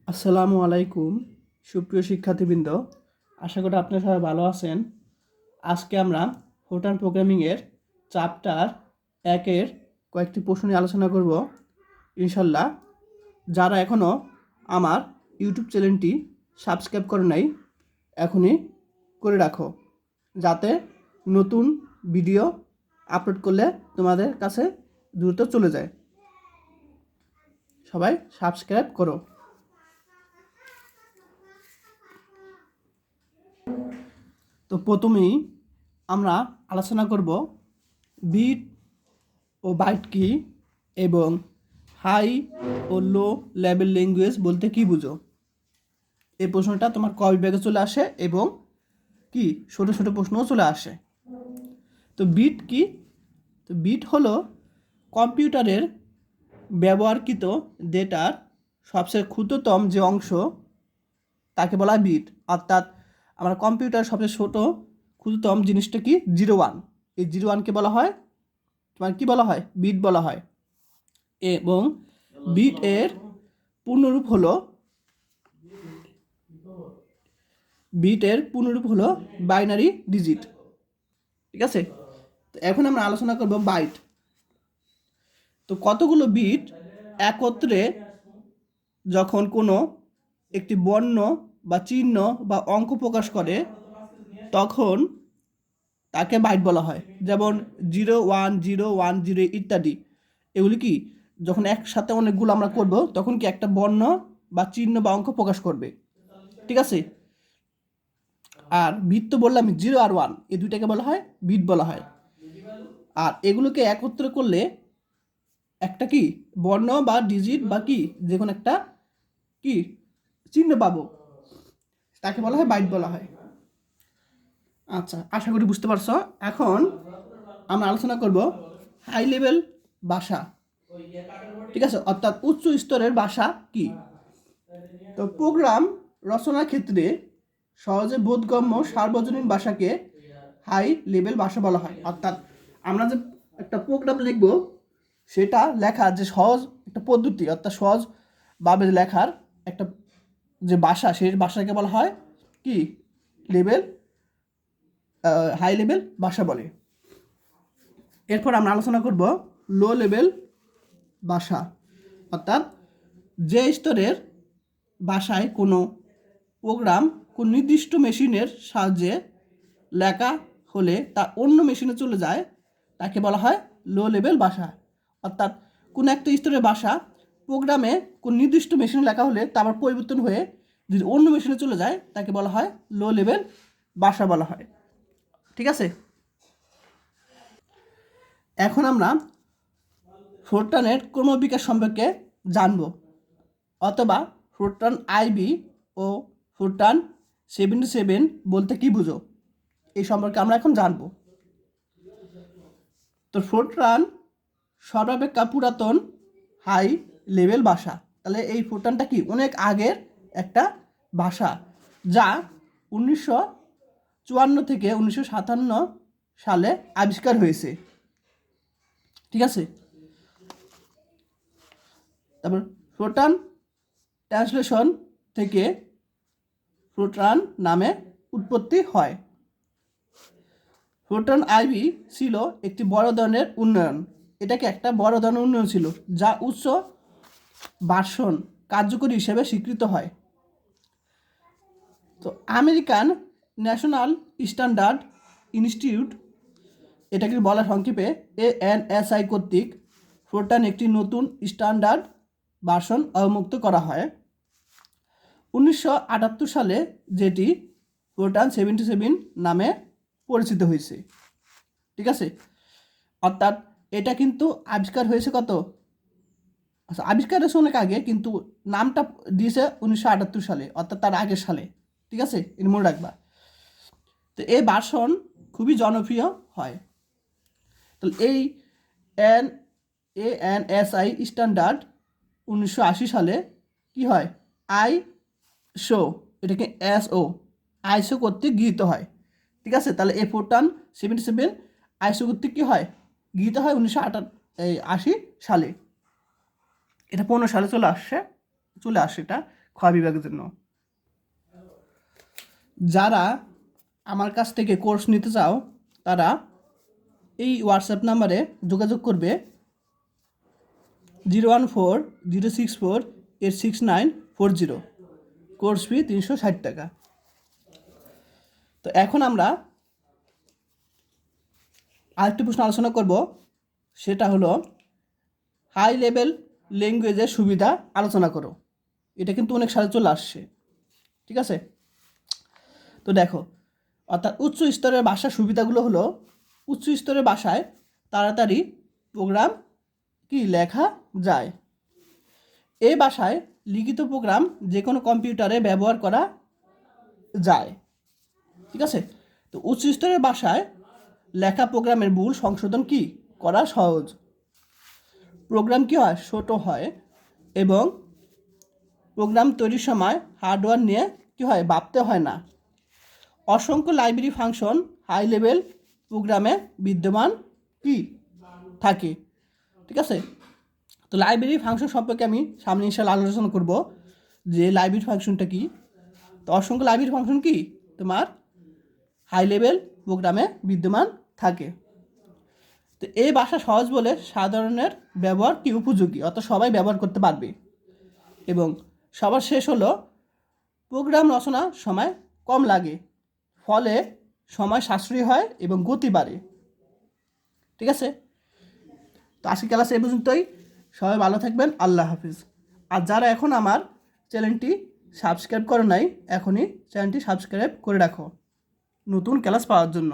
আসসালামু আলাইকুম সুপ্রিয় শিক্ষার্থীবৃন্দ, আশা করি আপনারা সবাই ভালো আছেন। আজকে আমরা হোটাল প্রোগ্রামিংয়ের চ্যাপ্টার 1-এর কয়েকটি প্রশ্ন নিয়ে আলোচনা করব ইনশাল্লাহ। যারা এখনও আমার ইউটিউব চ্যানেলটি সাবস্ক্রাইব করে নাই এখনই করে রাখো, যাতে নতুন ভিডিও আপলোড করলে তোমাদের কাছে দ্রুত চলে যায়। সবাই সাবস্ক্রাইব করো। তো প্রথমেই আমরা আলোচনা করব বিট ও বাইট কি এবং হাই ও লো লেভেল ল্যাঙ্গুয়েজ বলতে কি বুঝো। এই প্রশ্নটা তোমার ক বিভাগে চলে আসে এবং কি ছোটো ছোটো প্রশ্নও চলে আসে। তো বিট কি? তো বিট হলো কম্পিউটারের ব্যবহারকৃত ডেটার সবচেয়ে ক্ষুদ্রতম যে অংশ তাকে বলা হয় বিট। অর্থাৎ আমার কম্পিউটার সবচেয়ে ছোটো ক্ষুদ্রতম জিনিসটা কি? 01। এই 01কে বলা হয় তোমার কি বলা হয়? বিট বলা হয়। এবং বিট এর পূর্ণরূপ হলো বাইনারি ডিজিট। ঠিক আছে, তো এখন আমরা আলোচনা করব বাইট। তো কতগুলো বিট একত্রে যখন কোনো একটি বর্ণ বা চিহ্ন বা অঙ্ক প্রকাশ করে তখন তাকে বাইট বলা হয়। যেমন 0 1 0 1 0 ইত্যাদি, এগুলি কি যখন একসাথে অনেকগুলো আমরা করব তখন কি একটা বর্ণ বা চিহ্ন বা অঙ্ক প্রকাশ করবে। ঠিক আছে, আর বিট তো বললাম 0 আর 1, এই দুইটাকে বলা হয় বিট বলা হয়। আর এগুলোকে একত্র করলে একটা কি বর্ণ বা ডিজিট বা কি যে কোনো একটা কি চিহ্ন পাবো, তাকে বলা হয় বাইট বলা হয়। আচ্ছা, আশা করি বুঝতে পারছো। এখন আমরা আলোচনা করব হাই লেভেল ভাষা। ঠিক আছে, অর্থাৎ উচ্চ স্তরের ভাষা কি। তো প্রোগ্রাম রচনার ক্ষেত্রে সহজে বোধগম্য সার্বজনীন ভাষাকে হাই লেভেল ভাষা বলা হয়। অর্থাৎ আমরা যে একটা প্রোগ্রাম লিখব সেটা লেখার যে সহজ একটা পদ্ধতি, অর্থাৎ সহজভাবে লেখার একটা যে ভাষা, সেই ভাষাকে বলা হয় কি লেভেল হাই লেভেল ভাষা বলে। এরপর আমরা আলোচনা করব লো লেভেল ভাষা। অর্থাৎ যে স্তরের ভাষায় কোনো প্রোগ্রাম কোন নির্দিষ্ট মেশিনের সাহায্যে লেখা হলে তা অন্য মেশিনে চলে যায় তাকে বলা হয় লো লেভেল ভাষা। অর্থাৎ কোনো একটা স্তরের ভাষা প্রোগ্রামে কোন নির্দিষ্ট মেশিনে লেখা হলে তা আবার পরিবর্তন হয়ে যদি অন্য মেশিনে চলে যায় তাকে বলা হয় লো লেভেল ভাষা বলা হয়। ঠিক আছে, এখন আমরা ফোরট্রানের ক্রমবিকাশ সম্পর্কে জানব, অথবা ফোরট্রান আইবি ও ফোরট্রান 77 বলতে কি বুঝো এই সম্পর্কে আমরা এখন জানব। তো ফোরট্রান সর্বাপেক্ষা পুরাতন হাই লেভেল ভাষা। তাহলে এই ফোরট্রানটা কি অনেক আগের একটা ভাষা, যা 1954 থেকে 1957 সালে আবিষ্কার হয়েছে। ঠিক আছে, তারপর ফোরট্রান ট্রান্সলেশন থেকে ফোরট্রান নামে উৎপত্তি হয়। ফোরট্রান আইবি ছিল একটি বড় ধরনের উন্নয়ন। এটাকে একটা বড় ধরনের উন্নয়ন ছিল, যা উচ্চ ভার্সন কার্যকরী হিসেবে স্বীকৃত হয়। তো আমেরিকান ন্যাশনাল স্ট্যান্ডার্ড ইনস্টিটিউট, এটাকে বলা সংক্ষেপে ANSI কর্তৃক ফোরট্রান একটি নতুন স্ট্যান্ডার্ড ভার্সন অবমুক্ত করা হয় 1978 সালে, যেটি ফোরট্রান 77 নামে পরিচিত হয়েছে। ঠিক আছে, অর্থাৎ এটা কিন্তু আবিষ্কার হয়েছে কত, আচ্ছা আবিষ্কার হয়েছে অনেক আগে, কিন্তু নামটা দিয়েছে 1978 সালে, অর্থাৎ তার আগের সালে। ঠিক আছে, এটা মনে রাখবা। তো এই ভার্সন খুবই জনপ্রিয় হয়। তো এই ANSI স্ট্যান্ডার্ড 1980 সালে কি হয় আইসো, এটাকে আইসো কর্তৃক গৃহীত হয়। ঠিক আছে, তাহলে এই ফোরট্রান 77 আইসো কর্তৃক কী হয় গৃহীত হয় 1980 সালে। এটা 15 সালে চলে আসে এটা, খ বিভাগের জন্য। যারা আমার কাছ থেকে কোর্স নিতে চাও তারা এই হোয়াটসঅ্যাপ নাম্বারে যোগাযোগ করবে 014-064-86940। কোর্স ফি 360 টাকা। তো এখন আমরা আরেকটি প্রশ্ন আলোচনা করব, সেটা হলো হাই লেভেল ল্যাঙ্গুয়েজের সুবিধা আলোচনা করো। এটা কিন্তু অনেক সালে চলে আসছে, ঠিক আছে? তো দেখো, অর্থাৎ উচ্চ স্তরের ভাষার সুবিধাগুলো হলো উচ্চ স্তরের ভাষায় তাড়াতাড়ি প্রোগ্রাম কি লেখা যায়। এই ভাষায় লিখিত প্রোগ্রাম যে কোনো কম্পিউটারে ব্যবহার করা যায়, ঠিক আছে? তো উচ্চ স্তরের ভাষায় লেখা প্রোগ্রামের ভুল সংশোধন কি করা সহজ। প্রোগ্রাম কি হয়, ছোট হয় এবং প্রোগ্রাম তৈরির সময় হার্ডওয়্যার নিয়ে কি হয়, ভাবতে হয় না। অসংখ্য লাইব্রেরি ফাংশন হাই লেভেল প্রোগ্রামে বিদ্যমান কি থাকে, ঠিক আছে? তো লাইব্রেরি ফাংশন সম্পর্কে আমি সামনে ইনশাআল্লাহ আলোচনা করব যে লাইব্রেরি ফাংশনটা কি। তো অসংখ্য লাইব্রেরি ফাংশন কি তোমার হাই লেভেল প্রোগ্রামে বিদ্যমান থাকে। তো এই ভাষা সহজ বলে সাধারণের ব্যবহার কি উপযোগী, অর্থাৎ সবাই ব্যবহার করতে পারবে। এবং সবার শেষ হলো প্রোগ্রাম রচনার সময় কম লাগে, ফলে সময় সাশ্রয়ী হয় এবং গতি বাড়ে, ঠিক আছে? তো আজকে ক্লাস এই পর্যন্তই। সবাই ভালো থাকবেন, আল্লাহ হাফিজ। আর যারা এখন আমার চ্যানেলটি সাবস্ক্রাইব করে নাই, এখনই চ্যানেলটি সাবস্ক্রাইব করে রাখো নতুন ক্লাস পাওয়ার জন্য।